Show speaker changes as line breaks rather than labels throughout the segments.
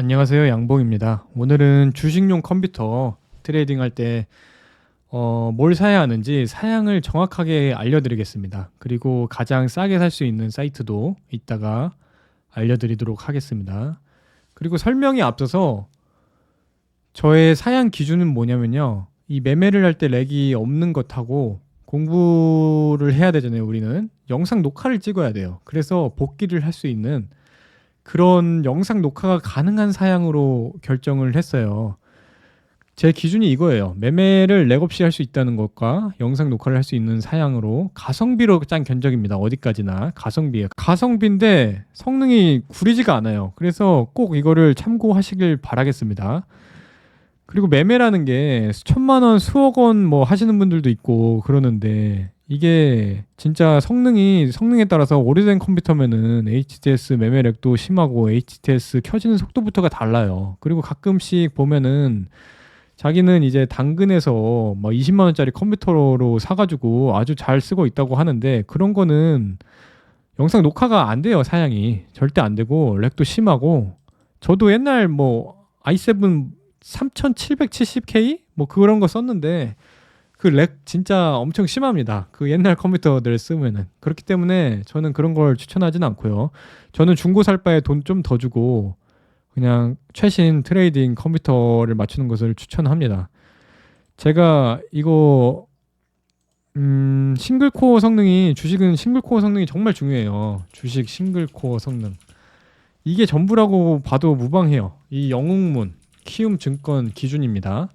안녕하세요. 양봉입니다. 오늘은 주식용 컴퓨터 트레이딩 할 때 뭘 사야 하는지 사양을 정확하게 알려드리겠습니다. 그리고 가장 싸게 살 수 있는 사이트도 이따가 알려드리도록 하겠습니다. 그리고 설명에 앞서서 저의 사양 기준은 뭐냐면요. 이 매매를 할 때 렉이 없는 것하고 공부를 해야 되잖아요. 우리는 영상 녹화를 찍어야 돼요. 그래서 복귀를 할 수 있는 그런 영상 녹화가 가능한 사양으로 결정을 했어요. 제 기준이 이거예요. 매매를 렉 없이 할 수 있다는 것과 영상 녹화를 할 수 있는 사양으로 가성비로 짠 견적입니다. 어디까지나 가성비예요. 가성비인데 성능이 구리지가 않아요. 그래서 꼭 이거를 참고하시길 바라겠습니다. 그리고 매매라는 게 수천만 원, 수억 원 뭐 하시는 분들도 있고 그러는데 이게 진짜 성능에 따라서 오래된 컴퓨터면은 HTS 매매렉도 심하고 HTS 켜지는 속도부터가 달라요. 그리고 가끔씩 보면은 자기는 이제 당근에서 막 20만 원짜리 컴퓨터로 사가지고 아주 잘 쓰고 있다고 하는데 그런 거는 영상 녹화가 안 돼요. 사양이 절대 안 되고 렉도 심하고 저도 옛날 뭐 i7 3770K 뭐 그런 거 썼는데 그 렉 진짜 엄청 심합니다. 그 옛날 컴퓨터들 쓰면은. 그렇기 때문에 저는 그런 걸 추천하진 않고요. 저는 중고 살 바에 돈 좀 더 주고 그냥 최신 트레이딩 컴퓨터를 맞추는 것을 추천합니다. 제가 이거 싱글코어 성능이 주식은 싱글코어 성능이 정말 중요해요. 주식 싱글코어 성능. 이게 전부라고 봐도 무방해요. 이 영웅문 키움증권 기준입니다.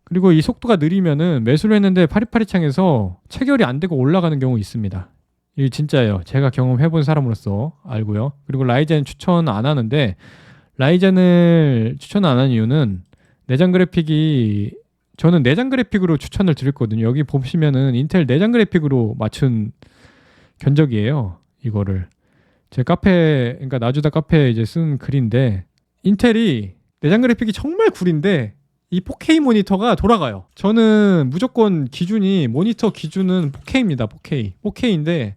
그리고 이 속도가 느리면은 매수를 했는데 파리파리창에서 체결이 안 되고 올라가는 경우 있습니다. 이 진짜예요. 제가 경험해본 사람으로서 알고요. 그리고 라이젠 추천 안 하는데 라이젠을 추천 안 한 이유는 내장 그래픽이 저는 내장 그래픽으로 추천을 드렸거든요. 여기 보시면은 인텔 내장 그래픽으로 맞춘 견적이에요. 이거를 제 카페 그러니까 나주다 카페에 이제 쓴 글인데 인텔이 내장 그래픽이 정말 구린데 이 4K 모니터가 돌아가요. 저는 무조건 기준이 모니터 기준은 4K입니다. 4K. 4K인데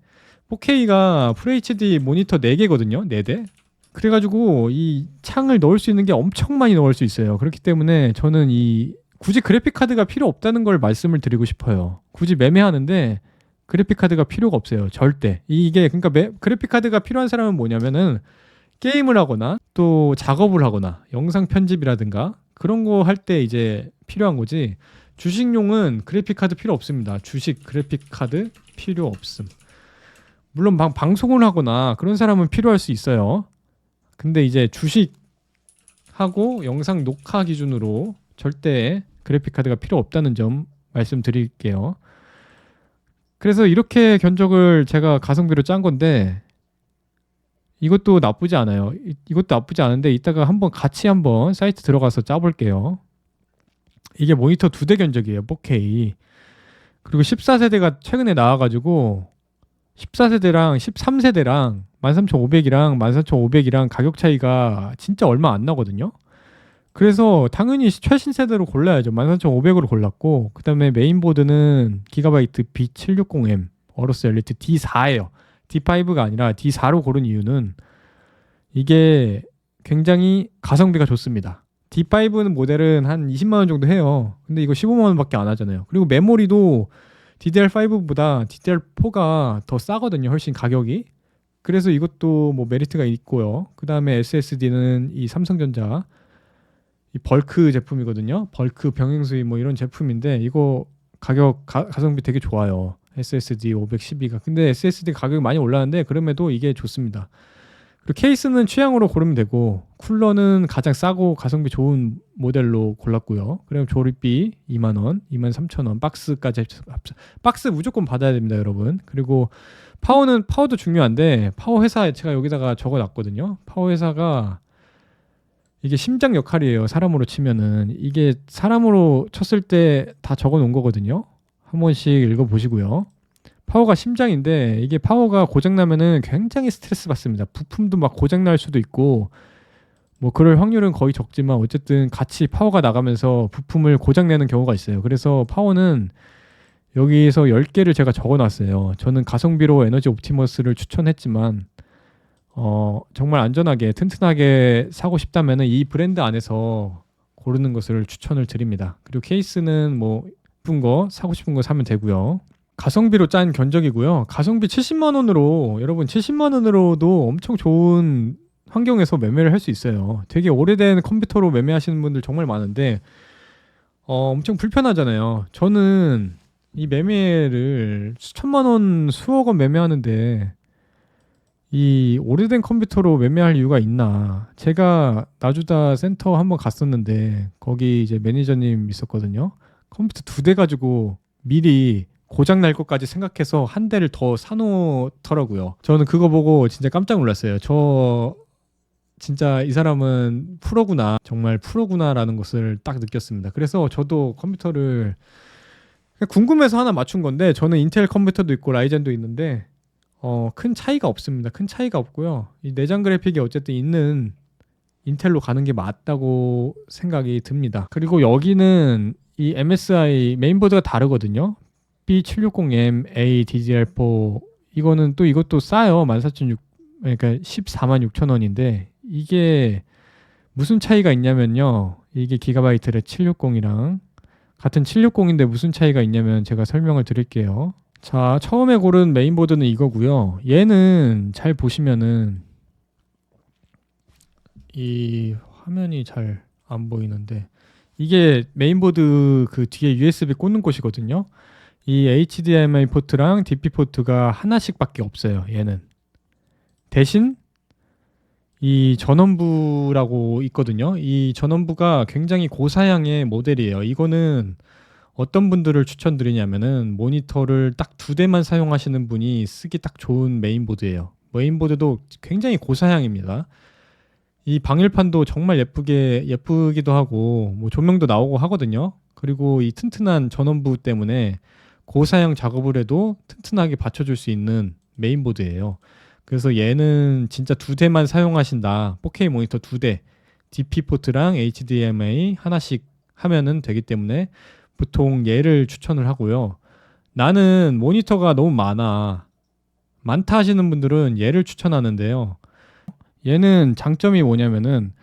4K가 FHD 모니터 4개거든요. 4대. 그래가지고 이 창을 넣을 수 있는 게 엄청 많이 넣을 수 있어요. 그렇기 때문에 저는 이 굳이 그래픽 카드가 필요 없다는 걸 말씀을 드리고 싶어요. 굳이 매매하는데 그래픽 카드가 필요가 없어요. 절대. 이게 그러니까 그래픽 카드가 필요한 사람은 뭐냐면은 게임을 하거나 또 작업을 하거나 영상 편집이라든가 그런 거 할 때 이제 필요한 거지. 주식용은 그래픽 카드 필요 없습니다. 주식 그래픽 카드 필요 없음. 물론 방송을 하거나 그런 사람은 필요할 수 있어요. 근데 이제 주식하고 영상 녹화 기준으로 절대 그래픽 카드가 필요 없다는 점 말씀드릴게요. 그래서 이렇게 견적을 제가 가성비로 짠 건데 이것도 나쁘지 않아요. 이것도 나쁘지 않은데 이따가 같이 한번 사이트 들어가서 짜볼게요. 이게 모니터 2대 견적이에요. 4K. 그리고 14세대가 최근에 나와가지고 14세대랑 13세대랑 13500이랑 14500이랑 가격 차이가 진짜 얼마 안 나거든요. 그래서 당연히 최신 세대로 골라야죠. 14500으로 골랐고 그 다음에 메인보드는 기가바이트 B760M 어로스 엘리트 D4예요. D5가 아니라 D4로 고른 이유는 이게 굉장히 가성비가 좋습니다. D5는 모델은 한 20만 원 정도 해요. 근데 이거 15만 원밖에 안 하잖아요. 그리고 메모리도 DDR5보다 DDR4가 더 싸거든요. 훨씬 가격이. 그래서 이것도 뭐 메리트가 있고요. 그 다음에 SSD는 이 삼성전자 이 벌크 제품이거든요. 벌크 병행수위 뭐 이런 제품인데 이거 가성비 되게 좋아요. SSD 512가. 근데 SSD 가격이 많이 올랐는데 그럼에도 이게 좋습니다. 그리고 케이스는 취향으로 고르면 되고 쿨러는 가장 싸고 가성비 좋은 모델로 골랐고요. 그럼 조립비 2만 원, 2만 3천 원, 박스까지 박스 무조건 받아야 됩니다, 여러분. 그리고 파워도 중요한데 파워 회사 제가 여기다가 적어놨거든요. 파워 회사가 이게 심장 역할이에요. 사람으로 치면은 이게 사람으로 쳤을 때 다 적어놓은 거거든요. 한 번씩 읽어보시고요. 파워가 심장인데 이게 파워가 고장나면은 굉장히 스트레스 받습니다. 부품도 막 고장날 수도 있고 뭐 그럴 확률은 거의 적지만 어쨌든 같이 파워가 나가면서 부품을 고장내는 경우가 있어요. 그래서 파워는 여기서 10개를 제가 적어놨어요. 저는 가성비로 에너지 옵티머스를 추천했지만 정말 안전하게 튼튼하게 사고 싶다면은 이 브랜드 안에서 고르는 것을 추천을 드립니다. 그리고 케이스는 뭐 예쁜 거 사고 싶은 거 사면 되고요. 가성비로 짠 견적이고요. 가성비 70만 원으로 여러분 70만 원으로도 엄청 좋은 환경에서 매매를 할 수 있어요. 되게 오래된 컴퓨터로 매매하시는 분들 정말 많은데 엄청 불편하잖아요. 저는 이 매매를 수천만 원, 수억 원 매매하는데 이 오래된 컴퓨터로 매매할 이유가 있나? 제가 나주다 센터 한번 갔었는데 거기 이제 매니저님 있었거든요. 컴퓨터 2대 가지고 미리 고장 날 것까지 생각해서 한 대를 더 사놓더라고요. 저는 그거 보고 진짜 깜짝 놀랐어요. 저 진짜 이 사람은 프로구나. 정말 프로구나라는 것을 딱 느꼈습니다. 그래서 저도 컴퓨터를 그냥 궁금해서 하나 맞춘 건데 저는 인텔 컴퓨터도 있고 라이젠도 있는데 큰 차이가 없습니다. 큰 차이가 없고요. 이 내장 그래픽이 어쨌든 있는 인텔로 가는 게 맞다고 생각이 듭니다. 그리고 여기는 이 MSI 메인보드가 다르거든요. B760M A DDR4 이거는 또 이것도 싸요. 14,600 그러니까 14만 6천 원인데 이게 무슨 차이가 있냐면요. 이게 기가바이트의 760이랑 같은 760인데 무슨 차이가 있냐면 제가 설명을 드릴게요. 자, 처음에 고른 메인보드는 이거고요. 얘는 잘 보시면은 이 화면이 잘 안 보이는데 이게 메인보드 그 뒤에 USB 꽂는 곳이거든요. 이 HDMI 포트랑 DP 포트가 하나씩밖에 없어요. 얘는 대신 이 전원부라고 있거든요. 이 전원부가 굉장히 고사양의 모델이에요. 이거는 어떤 분들을 추천드리냐면은 모니터를 딱 2대만 사용하시는 분이 쓰기 딱 좋은 메인보드예요. 메인보드도 굉장히 고사양입니다. 이 방열판도 정말 예쁘기도 하고 뭐 조명도 나오고 하거든요. 그리고 이 튼튼한 전원부 때문에 고사양 작업을 해도 튼튼하게 받쳐줄 수 있는 메인보드예요. 그래서 얘는 진짜 2대만 사용하신다. 4K 모니터 2대, DP 포트랑 HDMI 하나씩 하면은 되기 때문에 보통 얘를 추천을 하고요. 나는 모니터가 너무 많다 하시는 분들은 얘를 추천하는데요. 얘는 장점이 뭐냐면은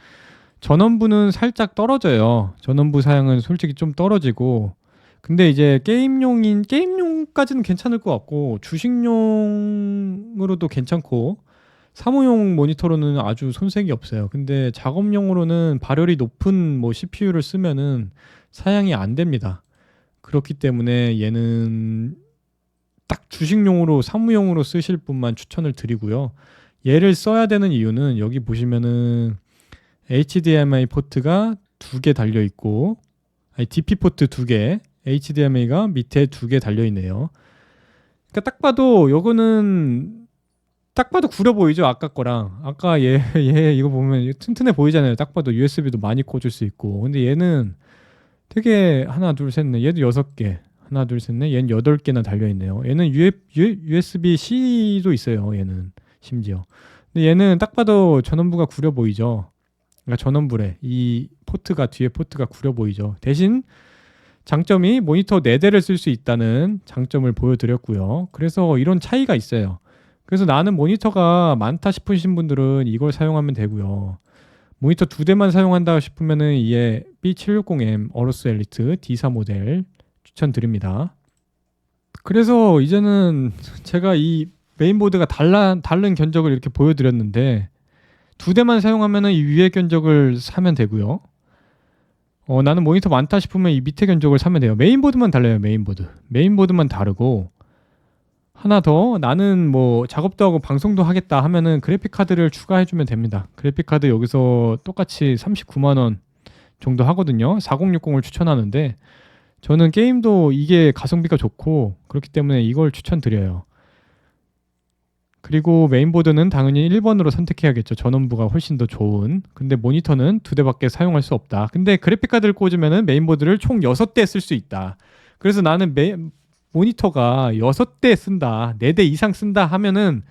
전원부는 살짝 떨어져요. 전원부 사양은 솔직히 좀 떨어지고 근데 이제 게임용까지는 괜찮을 것 같고 주식용으로도 괜찮고 사무용 모니터로는 아주 손색이 없어요. 근데 작업용으로는 발열이 높은 뭐 CPU를 쓰면은 사양이 안 됩니다. 그렇기 때문에 얘는 딱 주식용으로 사무용으로 쓰실 분만 추천을 드리고요. 얘를 써야 되는 이유는 여기 보시면은 HDMI 포트가 2개 달려 있고 DP 포트 2개, HDMI가 밑에 2개 달려 있네요. 그러니까 딱 봐도 요거는 딱 봐도 구려 보이죠? 아까 거랑. 아까 얘 이거 보면 튼튼해 보이잖아요. 딱 봐도 USB도 많이 꽂을 수 있고. 근데 얘는 되게 하나, 둘, 셋, 넷. 얘도 6개. 하나, 둘, 셋, 넷. 얘는 8개나 달려 있네요. 얘는 USB-C도 있어요. 얘는 심지어. 근데 얘는 딱 봐도 전원부가 구려 보이죠. 그러니까 전원부래. 이 포트가 뒤에 포트가 구려 보이죠. 대신 장점이 모니터 4대를 쓸 수 있다는 장점을 보여드렸고요. 그래서 이런 차이가 있어요. 그래서 나는 모니터가 많다 싶으신 분들은 이걸 사용하면 되고요. 모니터 2대만 사용한다 싶으면은 이에 B760M 어로스 엘리트 D4 모델 추천드립니다. 그래서 이제는 제가 이 메인보드가 다른 견적을 이렇게 보여드렸는데 2대만 사용하면은 이 위에 견적을 사면 되고요. 나는 모니터 많다 싶으면 이 밑에 견적을 사면 돼요. 메인보드만 달라요. 메인보드만 다르고 하나 더 나는 뭐 작업도 하고 방송도 하겠다 하면은 그래픽 카드를 추가해주면 됩니다. 그래픽 카드 여기서 똑같이 39만 원 정도 하거든요. 4060을 추천하는데 저는 게임도 이게 가성비가 좋고 그렇기 때문에 이걸 추천드려요. 그리고 메인보드는 당연히 1번으로 선택해야겠죠. 전원부가 훨씬 더 좋은. 근데 모니터는 2대밖에 사용할 수 없다. 근데 그래픽카드를 꽂으면은 메인보드를 총 6대 쓸 수 있다. 그래서 나는 모니터가 6대 쓴다. 4대 이상 쓴다 하면은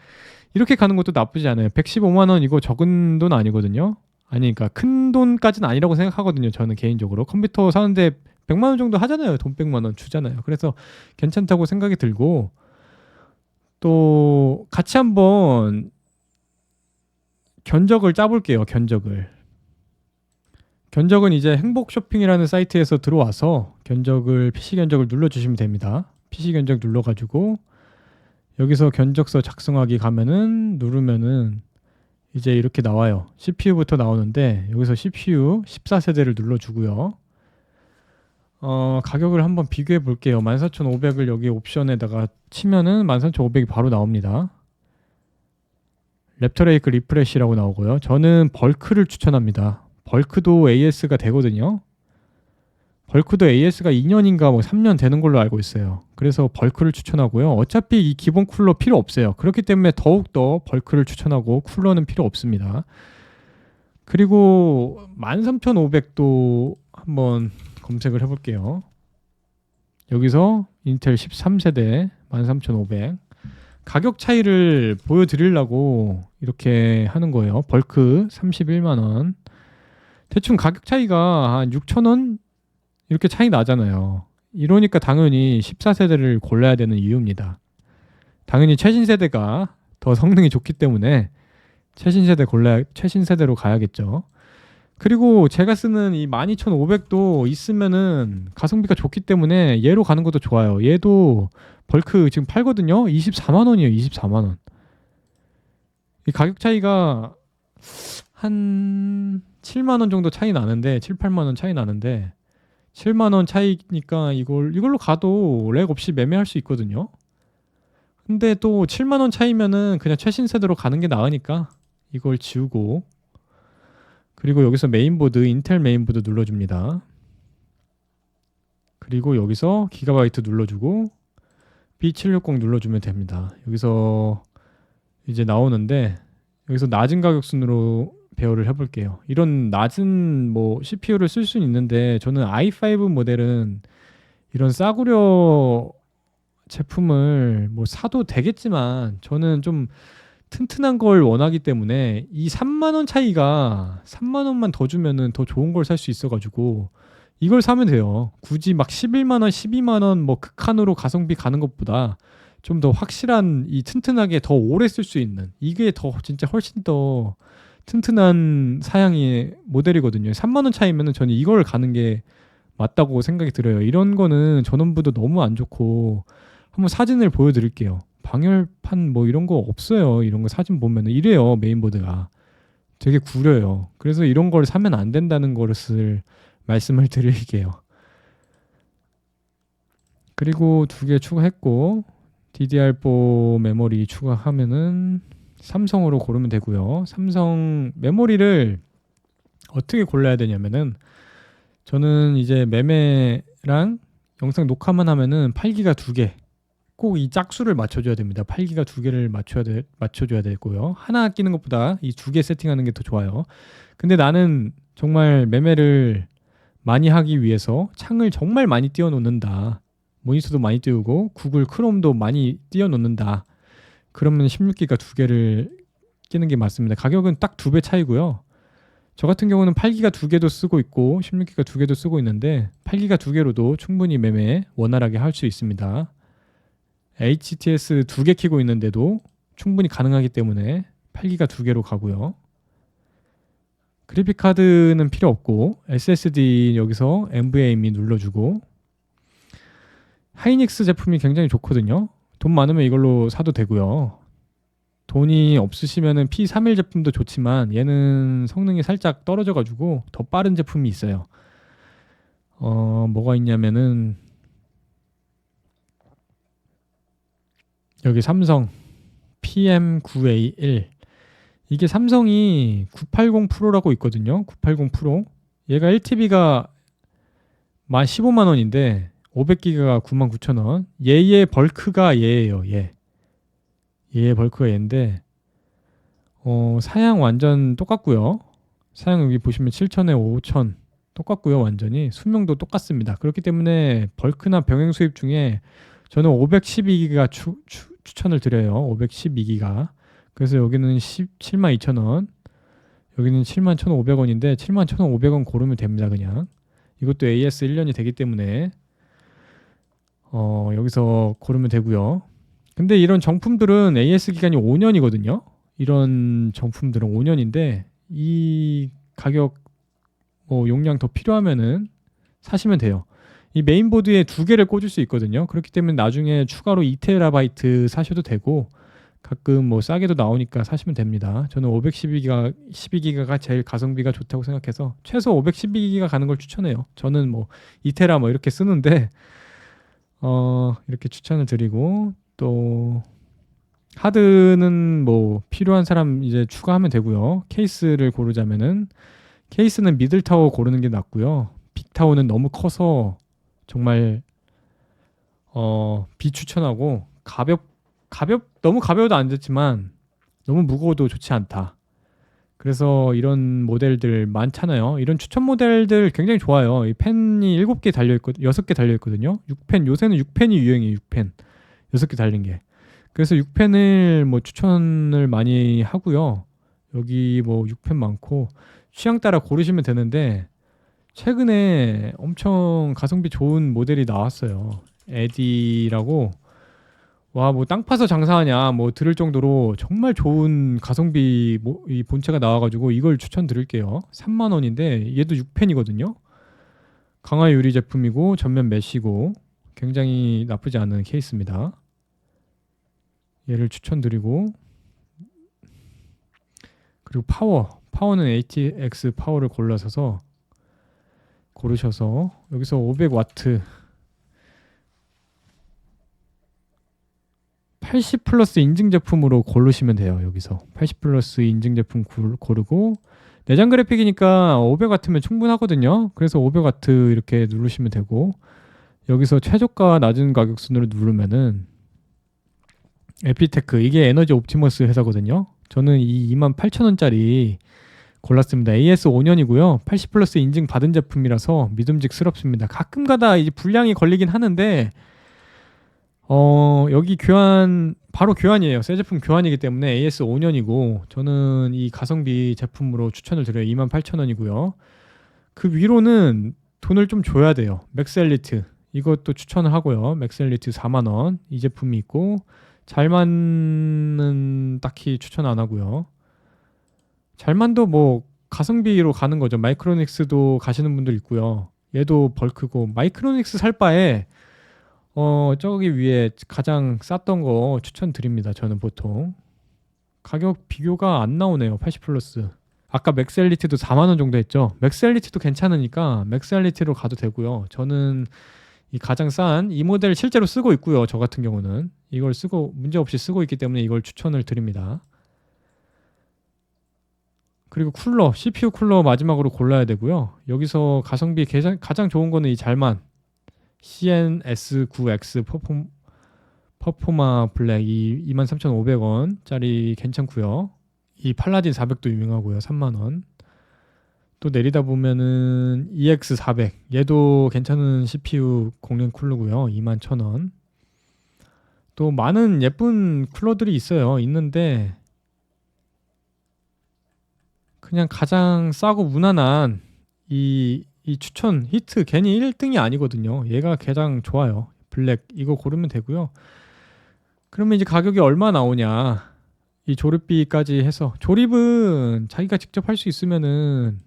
이렇게 가는 것도 나쁘지 않아요. 115만 원 이거 적은 돈 아니거든요. 아니 그러니까 큰 돈까지는 아니라고 생각하거든요. 저는 개인적으로. 컴퓨터 사는데 100만 원 정도 하잖아요. 돈 100만 원 주잖아요. 그래서 괜찮다고 생각이 들고 또 같이 한번 견적을 짜볼게요. 견적은 이제 행복 쇼핑이라는 사이트에서 들어와서 PC 견적을 눌러주시면 됩니다. PC 견적 눌러가지고 여기서 견적서 작성하기 가면은 누르면은 이제 이렇게 나와요. CPU부터 나오는데 여기서 CPU 14세대를 눌러주고요. 가격을 한번 비교해 볼게요. 14,500을 여기 옵션에다가 치면은 14,500이 바로 나옵니다. 랩터레이크 리프레시라고 나오고요. 저는 벌크를 추천합니다. 벌크도 AS가 되거든요. 벌크도 AS가 2년인가 뭐 3년 되는 걸로 알고 있어요. 그래서 벌크를 추천하고요. 어차피 이 기본 쿨러 필요 없어요. 그렇기 때문에 더욱더 벌크를 추천하고 쿨러는 필요 없습니다. 그리고 13,500도 한번 검색을 해볼게요. 여기서 인텔 13세대 13,500 가격 차이를 보여드리려고 이렇게 하는 거예요. 벌크 31만원. 대충 가격 차이가 한 6,000원 이렇게 차이 나잖아요. 이러니까 당연히 14세대를 골라야 되는 이유입니다. 당연히 최신 세대가 더 성능이 좋기 때문에 최신 세대로 가야겠죠. 그리고 제가 쓰는 이 12,500도 있으면은 가성비가 좋기 때문에 얘로 가는 것도 좋아요. 얘도 벌크 지금 팔거든요. 24만 원이에요. 24만 원. 이 가격 차이가 한 7만 원 정도 차이 나는데 7, 8만 원 차이 나는데 7만 원 차이니까 이걸로 가도 렉 없이 매매할 수 있거든요. 근데 또 7만 원 차이면은 그냥 최신 세대로 가는 게 나으니까 이걸 지우고 그리고 여기서 메인보드 인텔 메인보드 눌러줍니다. 그리고 여기서 기가바이트 눌러주고 B760 눌러주면 됩니다. 여기서 이제 나오는데 여기서 낮은 가격 순으로 배열을 해볼게요. 이런 낮은 뭐 CPU를 쓸 수는 있는데 저는 i5 모델은 이런 싸구려 제품을 뭐 사도 되겠지만 저는 좀 튼튼한 걸 원하기 때문에 이 3만 원 차이가 3만 원만 더 주면은 더 좋은 걸 살 수 있어가지고 이걸 사면 돼요. 굳이 막 11만 원, 12만 원 뭐 극한으로 가성비 가는 것보다 좀 더 확실한 이 튼튼하게 더 오래 쓸 수 있는 이게 더 진짜 훨씬 더 튼튼한 사양의 모델이거든요. 3만 원 차이면은 저는 이걸 가는 게 맞다고 생각이 들어요. 이런 거는 전원부도 너무 안 좋고 한번 사진을 보여드릴게요. 방열판 뭐 이런 거 없어요. 이런 거 사진 보면은 이래요. 메인보드가 되게 구려요. 그래서 이런 걸 사면 안 된다는 것을 말씀을 드릴게요. 그리고 두 개 추가했고 DDR4 메모리 추가하면은 삼성으로 고르면 되고요. 삼성 메모리를 어떻게 골라야 되냐면은 저는 이제 매매랑 영상 녹화만 하면은 8기가 두 개. 꼭 이 짝수를 맞춰줘야 됩니다. 8기가 두 개를 맞춰줘야 되고요. 하나 끼는 것보다 이 두 개 세팅하는 게 더 좋아요. 근데 나는 정말 매매를 많이 하기 위해서 창을 정말 많이 띄워놓는다. 모니터도 많이 띄우고 구글 크롬도 많이 띄워놓는다. 그러면 16기가 두 개를 끼는 게 맞습니다. 가격은 딱 두 배 차이고요. 저 같은 경우는 8기가 두 개도 쓰고 있고 16기가 두 개도 쓰고 있는데 8기가 두 개로도 충분히 매매 원활하게 할 수 있습니다. HTS 두 개 키고 있는데도 충분히 가능하기 때문에 8기가 두 개로 가고요. 그래픽 카드는 필요 없고 SSD 여기서 NVMe 눌러주고 하이닉스 제품이 굉장히 좋거든요. 돈 많으면 이걸로 사도 되고요. 돈이 없으시면은 P31 제품도 좋지만 얘는 성능이 살짝 떨어져가지고 더 빠른 제품이 있어요. 뭐가 있냐면은 여기 삼성 PM9A1 이게 삼성이 980 프로라고 있거든요. 980 프로 얘가 1TB가 15만 원인데 500기가가 99,000원. 얘의 벌크가 얘예요. 얘의 벌크가 얘인데 사양 완전 똑같고요. 사양 여기 보시면 7,000에 5,000 똑같고요. 완전히 수명도 똑같습니다. 그렇기 때문에 벌크나 병행 수입 중에 저는 512기가 추천을 드려요. 512기가. 그래서 여기는 172,000원 여기는 71,500원인데 71,500원 고르면 됩니다. 그냥 이것도 AS 1년이 되기 때문에 여기서 고르면 되고요. 근데 이런 정품들은 AS 기간이 5년이거든요. 이런 정품들은 5년인데 이 가격 뭐 용량 더 필요하면은 사시면 돼요. 이 메인보드에 두 개를 꽂을 수 있거든요. 그렇기 때문에 나중에 추가로 2TB 사셔도 되고 가끔 뭐 싸게도 나오니까 사시면 됩니다. 저는 512기가 제일 가성비가 좋다고 생각해서 최소 512기가 가는 걸 추천해요. 저는 뭐 2테라 뭐 이렇게 쓰는데 이렇게 추천을 드리고 또 하드는 뭐 필요한 사람 이제 추가하면 되고요. 케이스를 고르자면은 케이스는 미들타워 고르는 게 낫고요. 빅타워는 너무 커서 정말 비추천하고 너무 가벼워도 안 좋지만 너무 무거워도 좋지 않다. 그래서 이런 모델들 많잖아요. 이런 추천 모델들 굉장히 좋아요. 이 펜이 7개 달려있거든요. 6개 달려있거든요. 6펜, 요새는 6펜이 유행이에요. 6펜. 6개 달린 게. 그래서 6펜을 뭐 추천을 많이 하고요. 여기 뭐 6펜 많고 취향 따라 고르시면 되는데 최근에 엄청 가성비 좋은 모델이 나왔어요. 에디라고 와 뭐 땅 파서 장사하냐 뭐 들을 정도로 정말 좋은 가성비 이 본체가 나와가지고 이걸 추천드릴게요. 3만 원인데 얘도 6펜이거든요. 강화 유리 제품이고 전면 메쉬고 굉장히 나쁘지 않은 케이스입니다. 얘를 추천드리고 그리고 파워는 ATX 파워를 고르셔서 여기서 500와트 80 플러스 인증 제품으로 고르시면 돼요. 여기서 80 플러스 인증 제품 고르고 내장 그래픽이니까 500W면 충분하거든요. 그래서 500W 이렇게 누르시면 되고 여기서 최저가 낮은 가격 순으로 누르면은 에피테크 이게 에너지 옵티머스 회사거든요. 저는 이 28,000원짜리 골랐습니다. AS 5년이고요. 80 플러스 인증 받은 제품이라서 믿음직스럽습니다. 가끔가다 이제 불량이 걸리긴 하는데 여기 바로 교환이에요. 새 제품 교환이기 때문에 AS 5년이고 저는 이 가성비 제품으로 추천을 드려요. 28,000원이고요. 그 위로는 돈을 좀 줘야 돼요. 맥스엘리트 이것도 추천을 하고요. 맥스엘리트 4만 원 이 제품이 있고 잘만은 딱히 추천 안 하고요. 잘만도 뭐 가성비로 가는 거죠. 마이크로닉스도 가시는 분들 있고요. 얘도 벌크고 마이크로닉스 살 바에 저기 위에 가장 쌌던 거 추천드립니다. 저는 보통 가격 비교가 안 나오네요. 80 플러스. 아까 맥스엘리티도 4만 원 정도 했죠. 맥스엘리티도 괜찮으니까 맥스엘리티로 가도 되고요. 저는 이 가장 싼 이 모델 실제로 쓰고 있고요. 저 같은 경우는 이걸 문제없이 쓰고 있기 때문에 이걸 추천을 드립니다. 그리고 CPU 쿨러 마지막으로 골라야 되고요. 여기서 가성비 가장 좋은 거는 이 잘만 CNS9X 퍼포마 블랙 이 23,500원짜리 괜찮고요. 이 팔라딘 400도 유명하고요. 3만 원. 또 내리다 보면은 EX400 얘도 괜찮은 CPU 공랭 쿨러고요. 21,000원. 또 많은 예쁜 쿨러들이 있는데 그냥 가장 싸고 무난한 이 추천 히트 괜히 1등이 아니거든요. 얘가 가장 좋아요. 블랙 이거 고르면 되고요. 그러면 이제 가격이 얼마 나오냐 이 조립비까지 해서 조립은 자기가 직접 할 수 있으면은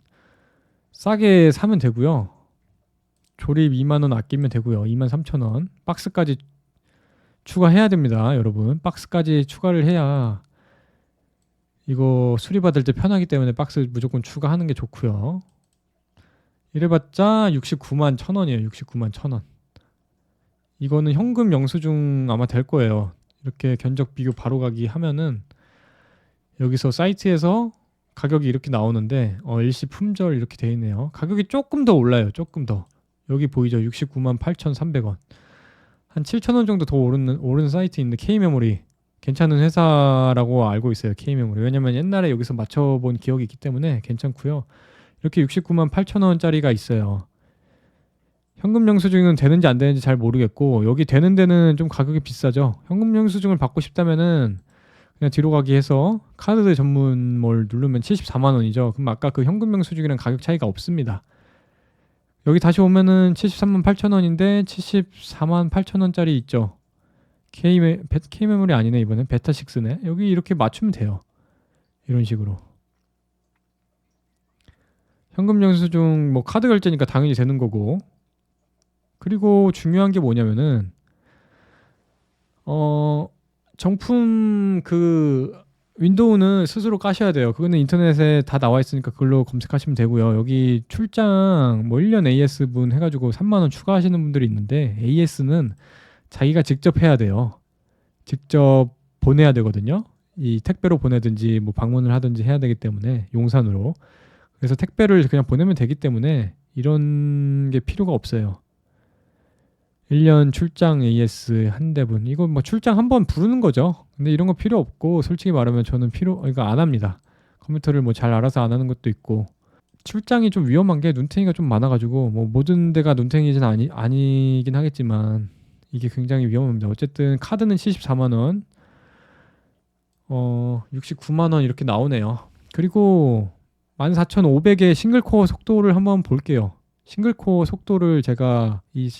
싸게 사면 되고요. 조립 2만 원 아끼면 되고요. 23,000원 박스까지 추가해야 됩니다. 여러분 박스까지 추가를 해야 이거 수리받을 때 편하기 때문에 박스 무조건 추가하는 게 좋고요. 이래봤자 69만 1,000원이에요. 69만 1,000원. 이거는 현금 영수증 아마 될 거예요. 이렇게 견적 비교 바로 가기 하면은 여기서 사이트에서 가격이 이렇게 나오는데 일시 품절 이렇게 돼 있네요. 가격이 조금 더 올라요. 조금 더. 여기 보이죠? 69만 8,300원. 한 7,000원 정도 더 오른 사이트 있는데 K메모리 괜찮은 회사라고 알고 있어요. K메모리. 왜냐면 옛날에 여기서 맞춰본 기억이 있기 때문에 괜찮고요. 이렇게 69만 8,000원짜리가 있어요. 현금 영수증은 되는지 안 되는지 잘 모르겠고 여기 되는 데는 좀 가격이 비싸죠. 현금 영수증을 받고 싶다면은 그냥 뒤로 가기 해서 카드 전문몰 누르면 74만 원이죠. 그럼 아까 그 현금 영수증이랑 가격 차이가 없습니다. 여기 다시 오면은 73만 8천 원인데 74만 8천 원짜리 있죠. K메모리 아니네 이번엔 베타6네. 여기 이렇게 맞추면 돼요. 이런 식으로. 현금 영수증 뭐 카드 결제니까 당연히 되는 거고. 그리고 중요한 게 뭐냐면은 정품 그 윈도우는 스스로 까셔야 돼요. 그거는 인터넷에 다 나와 있으니까 그걸로 검색하시면 되고요. 여기 출장 뭐 1년 AS분 해가지고 3만 원 추가하시는 분들이 있는데 AS는 자기가 직접 해야 돼요. 직접 보내야 되거든요. 이 택배로 보내든지 뭐 방문을 하든지 해야 되기 때문에 용산으로. 그래서 택배를 그냥 보내면 되기 때문에 이런 게 필요가 없어요. 1년 출장 AS 한 대분. 이거 뭐 출장 한 번 부르는 거죠. 근데 이런 거 필요 없고 솔직히 말하면 저는 이거 안 합니다. 컴퓨터를 뭐 잘 알아서 안 하는 것도 있고. 출장이 좀 위험한 게 눈탱이가 좀 많아가지고 뭐 모든 데가 눈탱이는 아니긴 하겠지만 이게 굉장히 위험합니다. 어쨌든 카드는 74만 원, 69만 원 이렇게 나오네요. 그리고 14,500의 싱글코어 속도를 한번 볼게요. 싱글코어 속도를 제가 이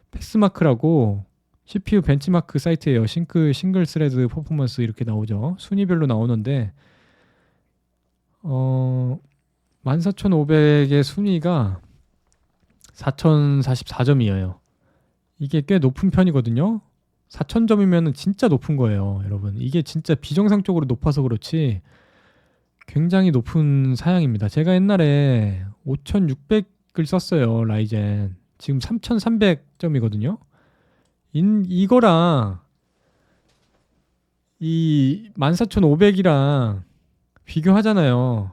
패스마크라고 CPU 벤치마크 사이트예요. 싱글 스레드 퍼포먼스 이렇게 나오죠. 순위별로 나오는데 14,500의 순위가 4,044점이에요. 이게 꽤 높은 편이거든요. 4,000점이면 진짜 높은 거예요, 여러분. 이게 진짜 비정상적으로 높아서 그렇지 굉장히 높은 사양입니다. 제가 옛날에 5,600을 썼어요, 라이젠. 지금 3,300점이거든요. 이거랑 이 14,500이랑 비교하잖아요.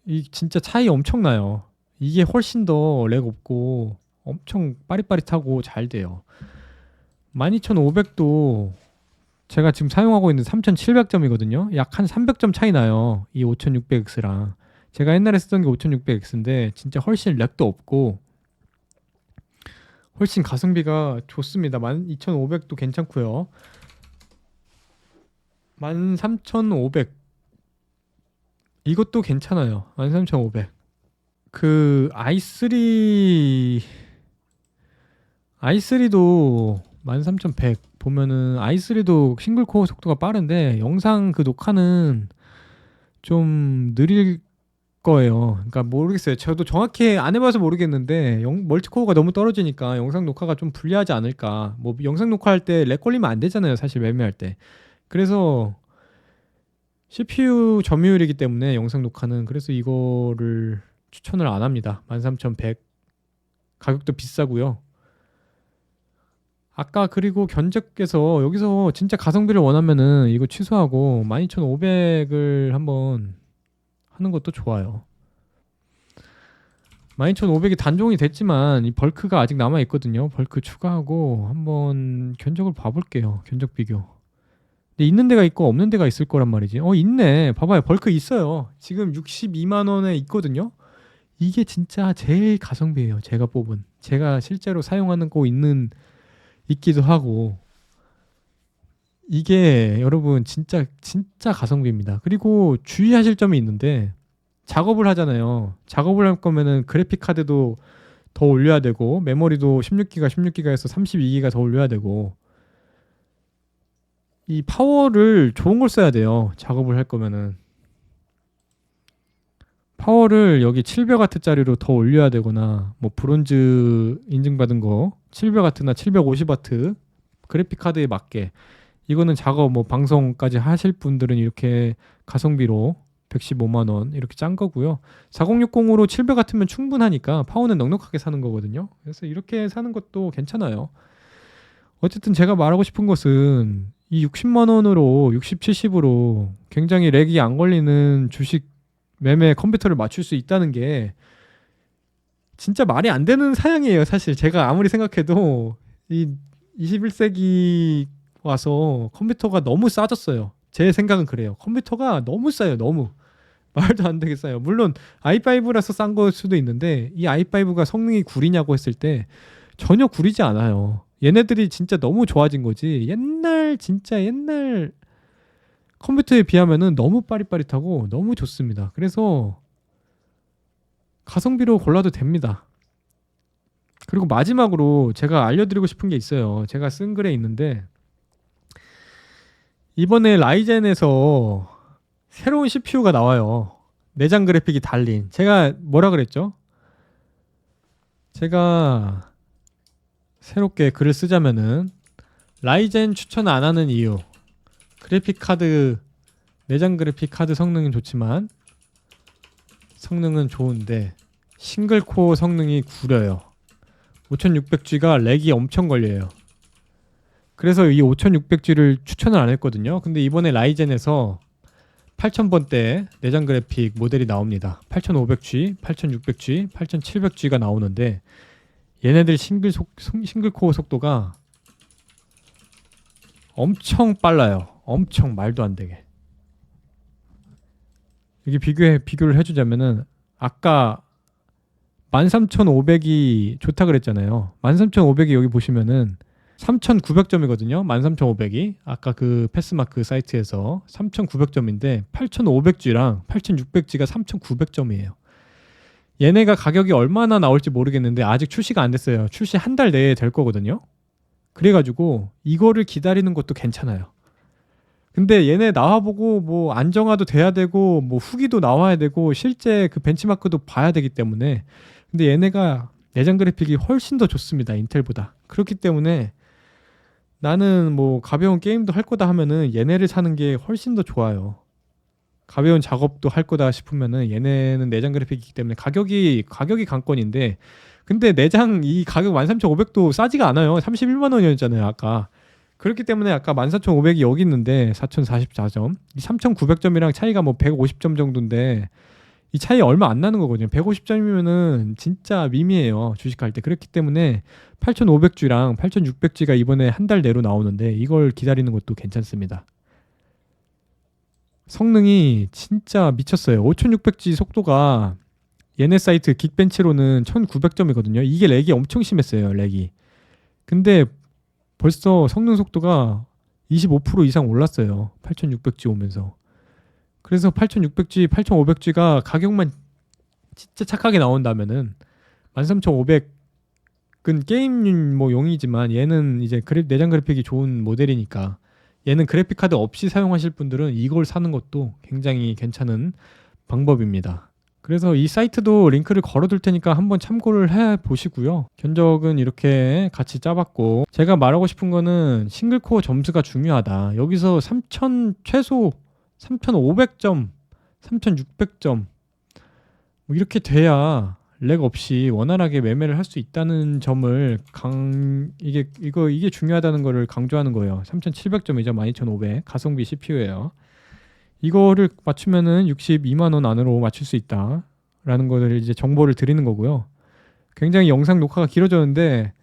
이 진짜 차이 엄청나요. 이게 훨씬 더 렉 없고 엄청 빠릿빠릿하고 잘 돼요. 12,500도 제가 지금 사용하고 있는 3,700점이거든요. 약 한 300점 차이 나요. 이 5600X랑. 제가 옛날에 쓰던 게 5600X인데 진짜 훨씬 렉도 없고 훨씬 가성비가 좋습니다. 12,500도 괜찮고요. 13,500 이것도 괜찮아요. 13,500. 그 i3도 13,100 보면은 i3도 싱글코어 속도가 빠른데 영상 그 녹화는 좀 느릴 거예요. 그러니까 모르겠어요. 저도 정확히 안 해봐서 모르겠는데 멀티코어가 너무 떨어지니까 영상 녹화가 좀 불리하지 않을까. 뭐 영상 녹화할 때 렉 걸리면 안 되잖아요. 사실 매매할 때. 그래서 CPU 점유율이기 때문에 영상 녹화는 그래서 이거를 추천을 안 합니다. 13,100 가격도 비싸고요. 아까 그리고 견적에서 여기서 진짜 가성비를 원하면은 이거 취소하고 12,500을 한번 하는 것도 좋아요. 12,500이 단종이 됐지만 이 벌크가 아직 남아 있거든요. 벌크 추가하고 한번 견적을 봐볼게요. 견적 비교. 근데 있는 데가 있고 없는 데가 있을 거란 말이지. 있네. 봐봐요. 벌크 있어요. 지금 62만 원에 있거든요. 이게 진짜 제일 가성비예요. 제가 뽑은. 제가 실제로 사용하는 거 있기도 하고. 이게 여러분 진짜 가성비입니다. 그리고 주의하실 점이 있는데 작업을 하잖아요. 작업을 할 거면은 그래픽 카드도 더 올려야 되고 메모리도 16기가에서 32기가 더 올려야 되고 이 파워를 좋은 걸 써야 돼요. 작업을 할 거면은 파워를 여기 700W짜리로 더 올려야 되거나 뭐 브론즈 인증받은 거 700W나 750W 그래픽 카드에 맞게 이거는 작업 뭐 방송까지 하실 분들은 이렇게 가성비로 115만 원 이렇게 짠 거고요. 4060으로 700W면 충분하니까 파워는 넉넉하게 사는 거거든요. 그래서 이렇게 사는 것도 괜찮아요. 어쨌든 제가 말하고 싶은 것은 이 60만 원으로 60, 70으로 굉장히 렉이 안 걸리는 주식 매매 컴퓨터를 맞출 수 있다는 게 진짜 말이 안 되는 사양이에요. 사실 제가 아무리 생각해도 이 21세기 와서 컴퓨터가 너무 싸졌어요. 제 생각은 그래요. 컴퓨터가 너무 싸요. 너무 말도 안 되게 싸요. 물론 i5라서 싼 걸 수도 있는데 이 i5가 성능이 구리냐고 했을 때 전혀 구리지 않아요. 얘네들이 진짜 너무 좋아진 거지. 진짜 옛날 컴퓨터에 비하면은 너무 빠릿빠릿하고 너무 좋습니다. 그래서 가성비로 골라도 됩니다. 그리고 마지막으로 제가 알려드리고 싶은 게 있어요. 제가 쓴 글에 있는데 이번에 라이젠에서 새로운 CPU가 나와요. 내장 그래픽이 달린. 제가 뭐라 그랬죠? 제가 새롭게 글을 쓰자면은 라이젠 추천 안 하는 이유. 그래픽 카드, 내장 그래픽 카드 성능은 좋지만 성능은 좋은데 싱글 코어 성능이 구려요. 5600G가 렉이 엄청 걸려요. 그래서 이 5600G를 추천을 안 했거든요. 근데 이번에 라이젠에서 8000번대 내장 그래픽 모델이 나옵니다. 8500G, 8600G, 8700G가 나오는데 얘네들 싱글 코어 속도가 엄청 빨라요. 엄청 말도 안 되게. 여기 비교를 해주자면은 아까 13500이 좋다 그랬잖아요. 13500이 여기 보시면은 3900점이거든요. 13500이 아까 그 패스마크 사이트에서 3900점인데 8500G랑 8600G가 3900점이에요. 얘네가 가격이 얼마나 나올지 모르겠는데 아직 출시가 안 됐어요. 출시 한 달 내에 될 거거든요. 그래가지고 이거를 기다리는 것도 괜찮아요. 근데 얘네 나와보고 뭐 안정화도 돼야 되고 뭐 후기도 나와야 되고 실제 그 벤치마크도 봐야 되기 때문에 근데 얘네가 내장 그래픽이 훨씬 더 좋습니다. 인텔보다. 그렇기 때문에 나는 뭐 가벼운 게임도 할 거다 하면은 얘네를 사는 게 훨씬 더 좋아요. 가벼운 작업도 할 거다 싶으면은 얘네는 내장 그래픽이기 때문에 가격이 관건인데 근데 내장 이 가격 13,500도 싸지가 않아요. 31만 원이었잖아요, 아까. 그렇기 때문에 아까 14,500이 여기 있는데 4,044점. 이 3,900점이랑 차이가 뭐 150점 정도인데 이 차이 얼마 안 나는 거거든요. 150점이면은 진짜 미미해요. 주식할 때. 그렇기 때문에 8,500G랑 8,600G가 이번에 한 달 내로 나오는데 이걸 기다리는 것도 괜찮습니다. 성능이 진짜 미쳤어요. 5600G 속도가 얘네 사이트 긱벤치로는 1900점이거든요. 이게 렉이 엄청 심했어요. 렉이. 근데 벌써 성능 속도가 25% 이상 올랐어요. 8600G 오면서. 그래서 8600G, 8500G가 가격만 진짜 착하게 나온다면은 13500은 게임 뭐 용이지만 얘는 이제 내장 그래픽이 좋은 모델이니까 얘는 그래픽 카드 없이 사용하실 분들은 이걸 사는 것도 굉장히 괜찮은 방법입니다. 그래서 이 사이트도 링크를 걸어둘 테니까 한번 참고를 해 보시고요. 견적은 이렇게 같이 짜봤고 제가 말하고 싶은 거는 싱글코어 점수가 중요하다. 여기서 3000 최소 3500점, 3600점 뭐 이렇게 돼야 렉 없이 원활하게 매매를 할 수 있다는 점을 이게 중요하다는 거를 강조하는 거예요. 3700점이죠. 12500 가성비 CPU예요. 이거를 맞추면은 62만 원 안으로 맞출 수 있다라는 거를 이제 정보를 드리는 거고요. 굉장히 영상 녹화가 길어졌는데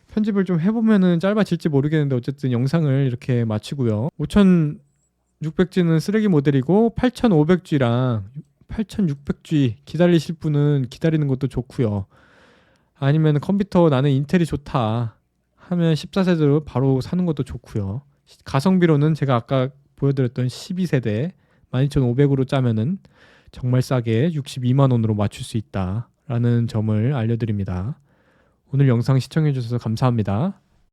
편집을 좀 해보면은 짧아질지 모르겠는데 어쨌든 영상을 이렇게 마치고요. 5600G는 쓰레기 모델이고 8500G랑 8600G 기다리실 분은 기다리는 것도 좋고요. 아니면 컴퓨터 나는 인텔이 좋다 하면 14세대로 바로 사는 것도 좋고요. 가성비로는 제가 아까 보여드렸던 12세대 12500으로 짜면은 정말 싸게 62만 원으로 맞출 수 있다라는 점을 알려드립니다. 오늘 영상 시청해주셔서 감사합니다.